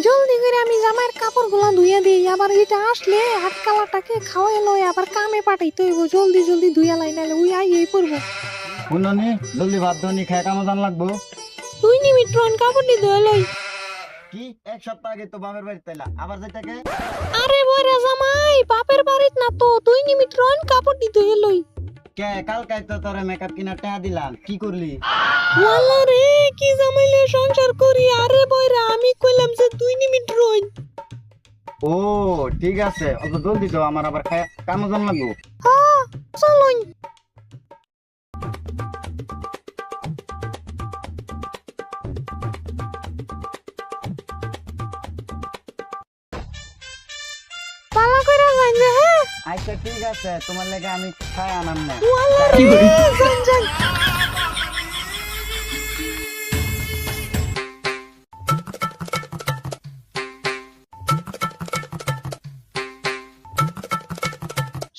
জলদি করে আমি জামাইয়ের কাপড় গুলা ধুইয়া দিই, আবার এটা আসলে হাত কালাটাকে খাওয়াই লয়, আবার কামে পাঠাইতে হইব। জলদি জলদি ধুইয়া লাই, নাহলে উই আইয়েই পড়বো। শুননি জলদি ভাত ধনি খায় কামো জান লাগবো। 2 মিনিট রন কাপড় দি ধুয়ে লই। কি এক সপ্তাহ আগে তো বাপের বাড়ি তাইলা, আবার যাইতাকে? আরে বইরা জামাই বাপের বাড়িত না তো, 2 মিনিট রন কাপড় দি ধুয়ে লই। কে কালকাই তো তোরে মেকআপ কিনা টাকা দিলাম, কি করলি? ওয়াল্লা রে, কি জামাইলে সংসার করি। আরে বইরা আমি কইলাম যে 2 মিনিট রন। ও ঠিক আছে, অত জলদি তো আমার আবার খায় কামো জান লাগবো। হ্যাঁ চলুন। পালা কইরা যাইন যে। হ্যাঁ আচ্ছা ঠিক আছে, তোমার লেগে আমি খায় আনাম না। ওয়াল্লা রে, যান যান।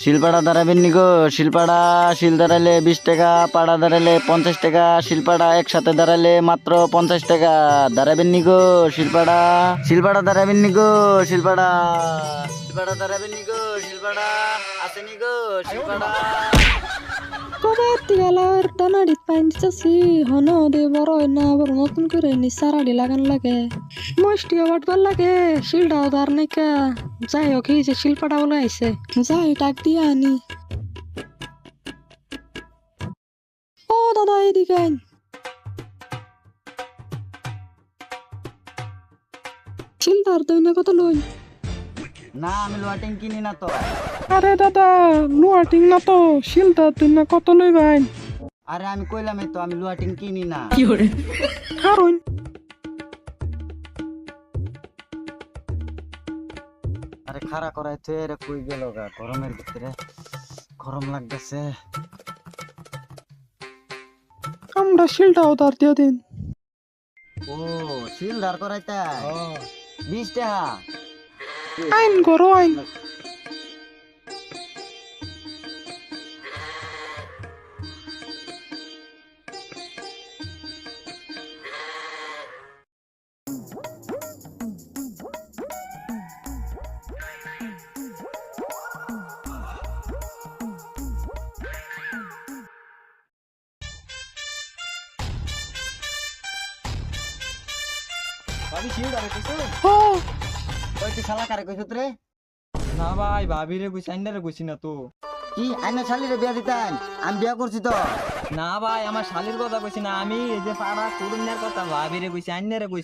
শিলপাড়া দাঁড়াবেন নি গো? শিলপাড়া শিল দাঁড়ালে 20 টাকা, পাড়া দাঁড়ালে 50 টাকা, শিলপাড়া একসাথে দাঁড়ালে মাত্র 50 টাকা। দাঁড়াবেন নি গো শিলপাড়া? শিলপাড়া দাঁড়াবেন নি গো? শিলপাড়া শিলপাড়া দাঁড়াবেন নি গো? শিলপাড়া আসেনি গো শিলপাড়া? কবে তিগালার টানাড়িত পাইন দিতেছি, হন দে বড় হয় না, আবার নতুন করে নি সারাডি লাগান লাগে, মস্টিও বাটবার লাগে, শিলটাও দার নাইকা। যাই হোক, এই যে শিল্পাটা বলে আইছে, যাই টাক দিয়ে আনি। ও দাদা এদিকে আইন। শিলদার দইনা কত লই? না আমি লোয়াটিং কিনি না তো। আরে দাদা, লুয়াটিং না তো, শিলদার দিন কত লইবেন? আরে আমি কইলামই তো আমি লোয়াটিং কিনি না। কারণ আরে খাড়া করাই তো এর কই গেল গা, গরমের ভিতরে গরম লাগতেছে। আমরা শিলটা উধার দিয়ে দিন। ও শিল দাঁড় করাইতা 20 টাকা। আইন করো আইন। ভাবি শিল দাঁড় কইছো? ও ওই তুই শালা কারে কইছত রে? না ভাই ভাবিরে কইছি আইনারে কইছি না তো। কি আইনা শালিরে বিয়া দিতেন? আমি বিয়া করছি তো। না ভাই আমার শালির কথা কইছি না, আমি এই যে পাড়া কুড়ুন্যার কথা ভাবিরে কইছি আইনারে কইছি।